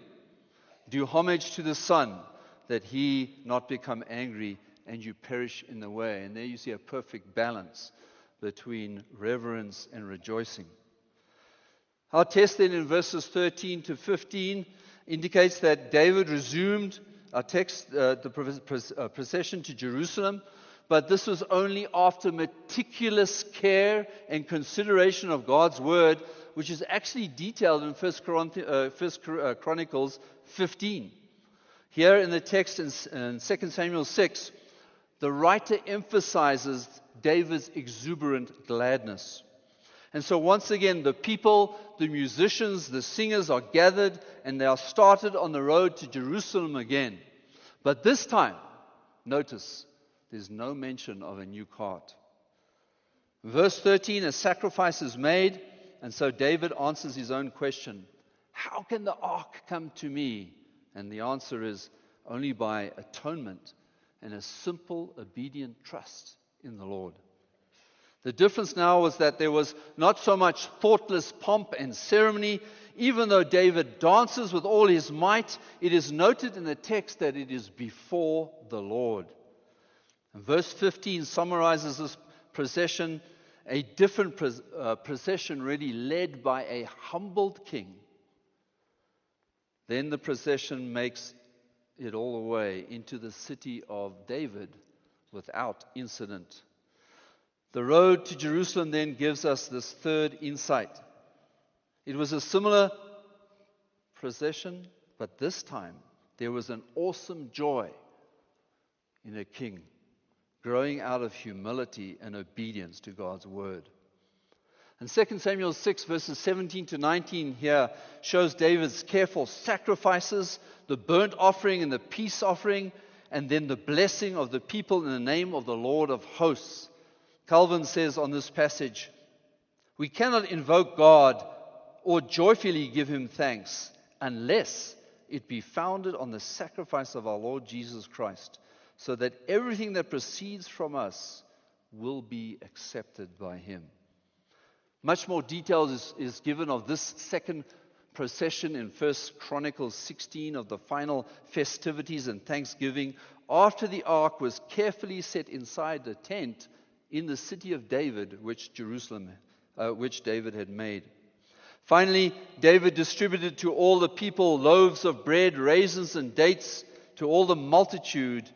Do homage to the Son, that he not become angry and you perish in the way." And there you see a perfect balance between reverence and rejoicing. Our text then in verses 13 to 15 indicates that David resumed the procession to Jerusalem, but this was only after meticulous care and consideration of God's word, which is actually detailed in 1 Chronicles 15. Here in the text in 2 Samuel 6, the writer emphasizes David's exuberant gladness. And so once again, the people, the musicians, the singers are gathered and they are started on the road to Jerusalem again. But this time, notice, there's no mention of a new cart. Verse 13, a sacrifice is made, and so David answers his own question. How can the ark come to me? And the answer is only by atonement and a simple, obedient trust in the Lord. The difference now was that there was not so much thoughtless pomp and ceremony. Even though David dances with all his might, it is noted in the text that it is before the Lord. And verse 15 summarizes this procession, a different procession really led by a humbled king. Then the procession makes it all the way into the city of David without incident. The road to Jerusalem then gives us this third insight. It was a similar procession, but this time there was an awesome joy in a king growing out of humility and obedience to God's word. And 2 Samuel 6 verses 17 to 19 here shows David's careful sacrifices, the burnt offering and the peace offering, and then the blessing of the people in the name of the Lord of hosts. Calvin says on this passage, "We cannot invoke God or joyfully give him thanks unless it be founded on the sacrifice of our Lord Jesus Christ, so that everything that proceeds from us will be accepted by him." Much more detail is given of this second procession in 1 Chronicles 16 of the final festivities and thanksgiving after the ark was carefully set inside the tent in the city of David, which David had made. Finally, David distributed to all the people loaves of bread, raisins, and dates to all the multitude,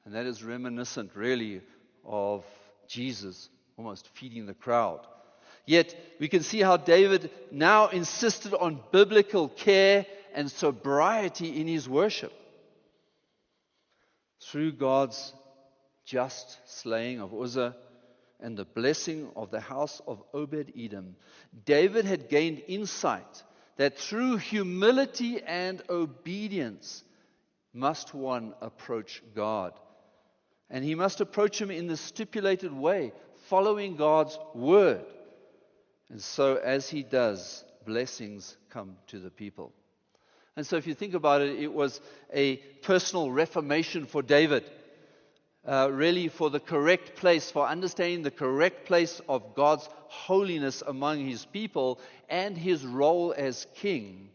and that is reminiscent, really, of Jesus almost feeding the crowd. Yet, we can see how David now insisted on biblical care and sobriety in his worship. Through God's just slaying of Uzzah and the blessing of the house of Obed-Edom, David had gained insight that through humility and obedience must one approach God. And he must approach him in the stipulated way, following God's word. And so as he does, blessings come to the people. And so if you think about it, it was a personal reformation for David. Really for the correct place, for understanding the correct place of God's holiness among his people and his role as king.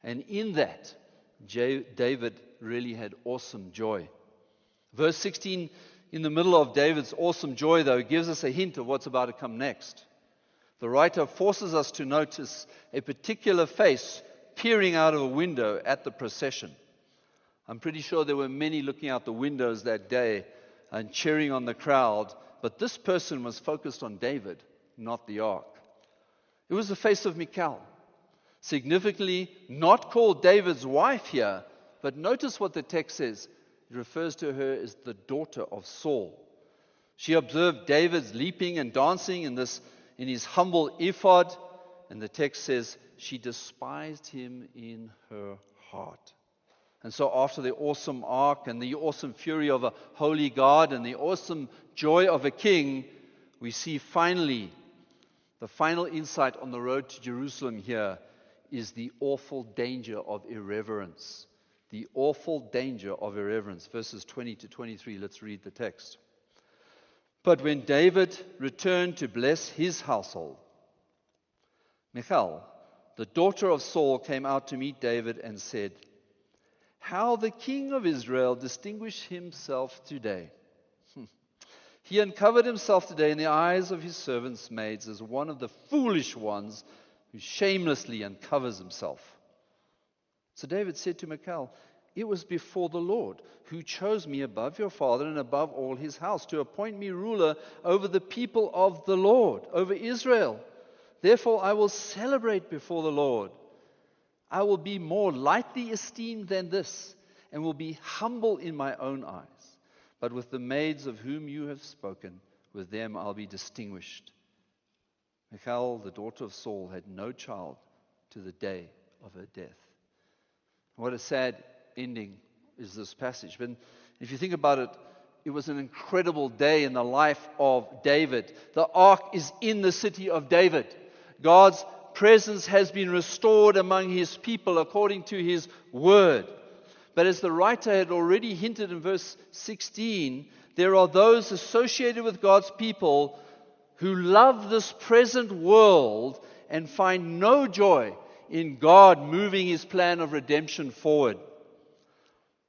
And in that, David really had awesome joy. Verse 16, in the middle of David's awesome joy, though, gives us a hint of what's about to come next. The writer forces us to notice a particular face peering out of a window at the procession. I'm pretty sure there were many looking out the windows that day and cheering on the crowd, but this person was focused on David, not the ark. It was the face of Michal, significantly not called David's wife here, but notice what the text says. It refers to her as the daughter of Saul. She observed David's leaping and dancing in his humble ephod, and the text says she despised him in her heart. And so after the awesome ark and the awesome fury of a holy God and the awesome joy of a king, we see finally the final insight on the road to Jerusalem here is the awful danger of irreverence. The awful danger of irreverence. Verses 20 to 23, let's read the text. But when David returned to bless his household, Michal, the daughter of Saul, came out to meet David and said, "How the king of Israel distinguished himself today. He uncovered himself today in the eyes of his servants' maids as one of the foolish ones who shamelessly uncovers himself." So David said to Michal, "It was before the Lord who chose me above your father and above all his house to appoint me ruler over the people of the Lord, over Israel. Therefore I will celebrate before the Lord. I will be more lightly esteemed than this and will be humble in my own eyes. But with the maids of whom you have spoken, with them I'll be distinguished." Michal, the daughter of Saul, had no child to the day of her death. What a sad ending is this passage. But if you think about it, it was an incredible day in the life of David. The ark is in the city of David. God's presence has been restored among his people according to his word. But as the writer had already hinted in verse 16, there are those associated with God's people who love this present world and find no joy in God moving his plan of redemption forward.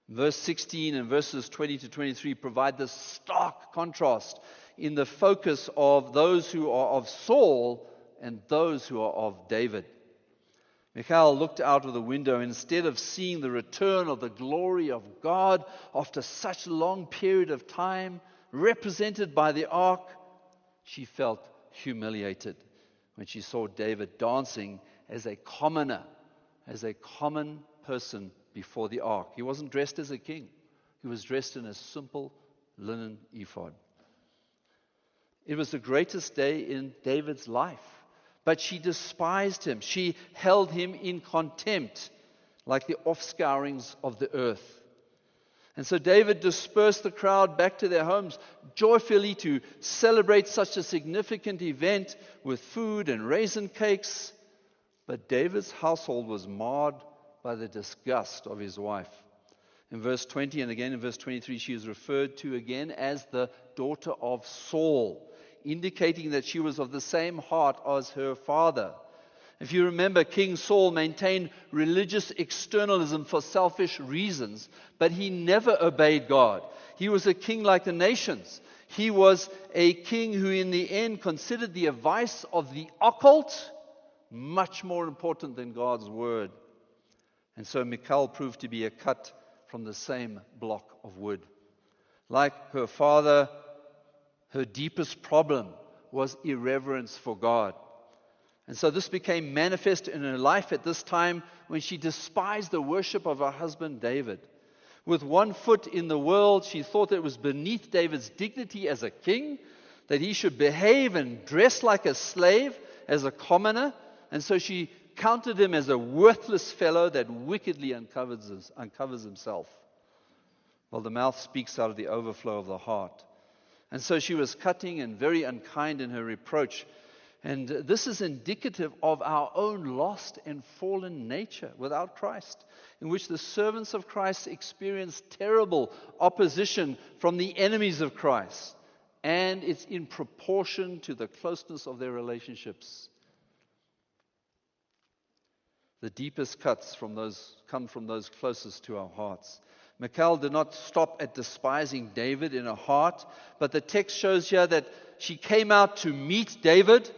Verse 16 and verses 20 to 23 provide this stark contrast in the focus of those who are of Saul and those who are of David. Michal looked out of the window, and instead of seeing the return of the glory of God after such a long period of time, represented by the ark, she felt humiliated when she saw David dancing as a commoner, as a common person before the ark. He wasn't dressed as a king. He was dressed in a simple linen ephod. It was the greatest day in David's life. But she despised him. She held him in contempt, like the offscourings of the earth. And so David dispersed the crowd back to their homes joyfully to celebrate such a significant event with food and raisin cakes. But David's household was marred by the disgust of his wife. In verse 20 and again in verse 23, she is referred to again as the daughter of Saul, indicating that she was of the same heart as her father. If you remember, King Saul maintained religious externalism for selfish reasons, but he never obeyed God. He was a king like the nations. He was a king who in the end considered the advice of the occult much more important than God's word. And so Michal proved to be a cut from the same block of wood. Like her father, her deepest problem was irreverence for God. And so this became manifest in her life at this time when she despised the worship of her husband David. With one foot in the world, she thought it was beneath David's dignity as a king that he should behave and dress like a slave, as a commoner. And so she counted him as a worthless fellow that wickedly uncovers himself. Well, the mouth speaks out of the overflow of the heart. And so she was cutting and very unkind in her reproach. And this is indicative of our own lost and fallen nature without Christ, in which the servants of Christ experience terrible opposition from the enemies of Christ. And it's in proportion to the closeness of their relationships. The deepest cuts come from those closest to our hearts. Michal did not stop at despising David in her heart, but the text shows here that she came out to meet David.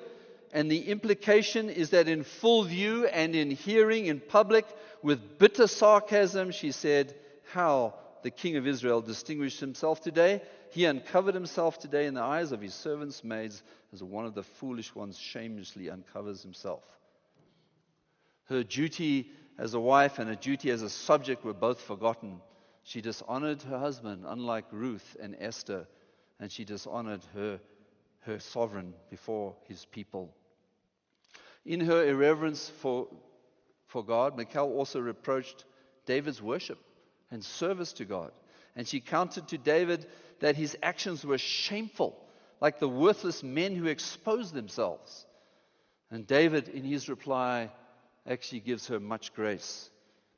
And the implication is that in full view and in hearing in public, with bitter sarcasm, she said, how the king of Israel distinguished himself today. He uncovered himself today in the eyes of his servants' maids as one of the foolish ones shamelessly uncovers himself. Her duty as a wife and her duty as a subject were both forgotten. She dishonored her husband, unlike Ruth and Esther, and she dishonored her sovereign before his people. In her irreverence for God, Michal also reproached David's worship and service to God. And she countered to David that his actions were shameful, like the worthless men who expose themselves. And David, in his reply, actually gives her much grace.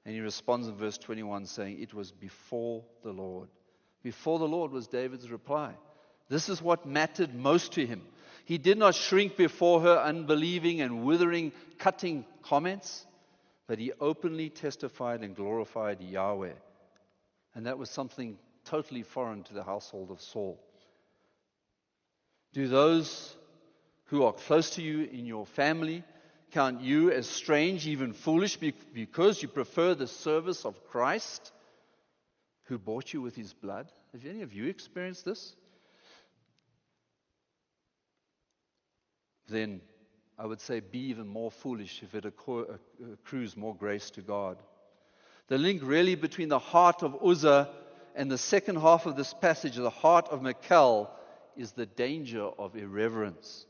And he responds in verse 21 saying, it was before the Lord. Before the Lord was David's reply. This is what mattered most to him. He did not shrink before her unbelieving and withering, cutting comments, but he openly testified and glorified Yahweh. And that was something totally foreign to the household of Saul. Do those who are close to you in your family count you as strange, even foolish, because you prefer the service of Christ, who bought you with his blood? Have any of you experienced this? Then I would say be even more foolish if it accrues more grace to God. The link really between the heart of Uzzah and the second half of this passage, the heart of Michal, is the danger of irreverence.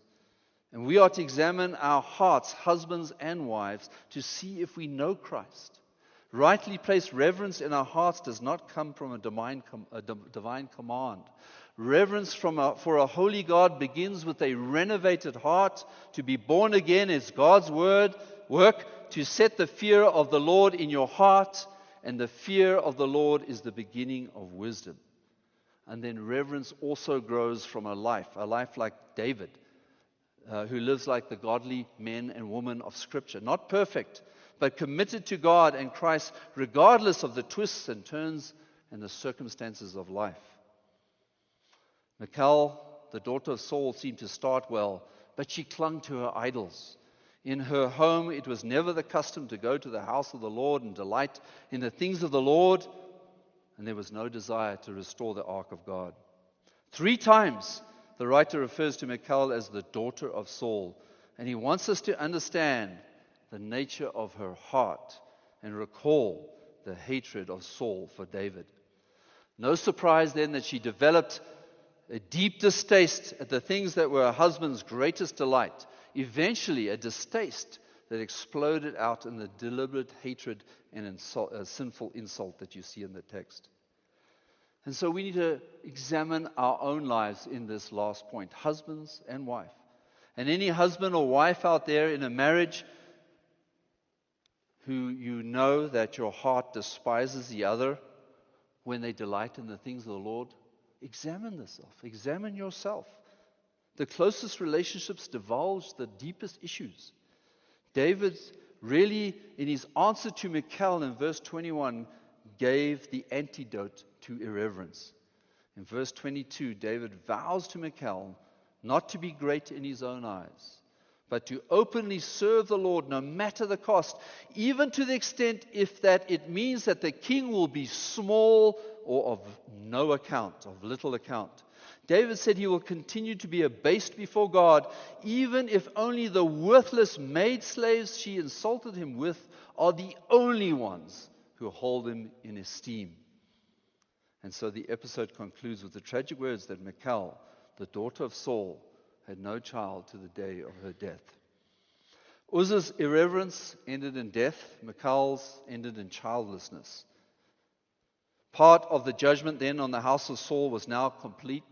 And we are to examine our hearts, husbands and wives, to see if we know Christ. Rightly placed reverence in our hearts does not come from a divine command. Reverence for a holy God begins with a renovated heart. To be born again is God's work to set the fear of the Lord in your heart, and the fear of the Lord is the beginning of wisdom. And then reverence also grows from a life like David, who lives like the godly men and women of Scripture. Not perfect, but committed to God and Christ, regardless of the twists and turns and the circumstances of life. Michal, the daughter of Saul, seemed to start well, but she clung to her idols. In her home, it was never the custom to go to the house of the Lord and delight in the things of the Lord, and there was no desire to restore the ark of God. 3 times, the writer refers to Michal as the daughter of Saul, and he wants us to understand the nature of her heart and recall the hatred of Saul for David. No surprise then that she developed a deep distaste at the things that were her husband's greatest delight. eventually a distaste that exploded out in the deliberate hatred and sinful insult that you see in the text. And so we need to examine our own lives in this last point, husbands and wife. And any husband or wife out there in a marriage who you know that your heart despises the other when they delight in the things of the Lord, examine yourself. Examine yourself. The closest relationships divulge the deepest issues. David really, in his answer to Michal in verse 21, gave the antidote to irreverence. In verse 22, David vows to Michal not to be great in his own eyes, but to openly serve the Lord no matter the cost, even to the extent if that it means that the king will be small or of no account, of little account. David said he will continue to be abased before God, even if only the worthless maid slaves she insulted him with are the only ones who hold him in esteem. And so the episode concludes with the tragic words that Michal, the daughter of Saul, had no child to the day of her death. Uzzah's irreverence ended in death. Michal's ended in childlessness. Part of the judgment then on the house of Saul was now complete,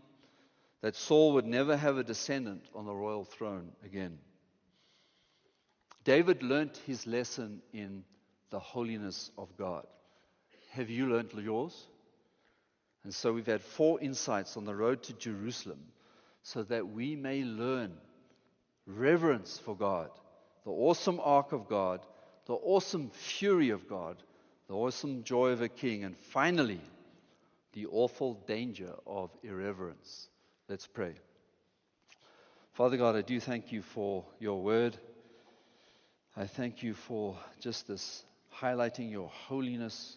that Saul would never have a descendant on the royal throne again. David learnt his lesson in the holiness of God. Have you learnt yours? And so we've had 4 insights on the road to Jerusalem so that we may learn reverence for God, the awesome ark of God, the awesome fury of God, the awesome joy of a king, and finally, the awful danger of irreverence. Let's pray. Father God, I do thank you for your word. I thank you for just this highlighting your holiness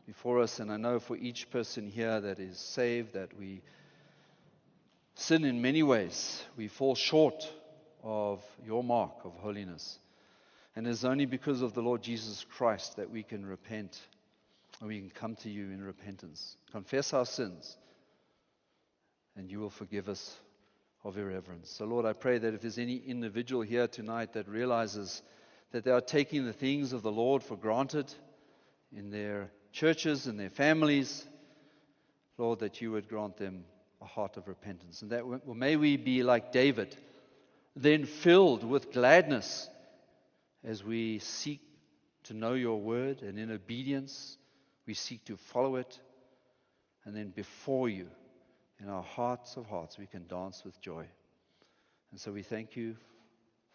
before us. And I know for each person here that is saved that we sin in many ways. We fall short of your mark of holiness. And it's only because of the Lord Jesus Christ that we can repent and we can come to you in repentance, confess our sins, and you will forgive us of irreverence. So Lord, I pray that if there's any individual here tonight that realizes that they are taking the things of the Lord for granted in their churches and their families, Lord, that you would grant them a heart of repentance. And that may we be like David, then filled with gladness as we seek to know your word, and in obedience we seek to follow it, and then before you, in our hearts of hearts, we can dance with joy. And so we thank you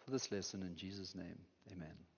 for this lesson in Jesus' name. Amen.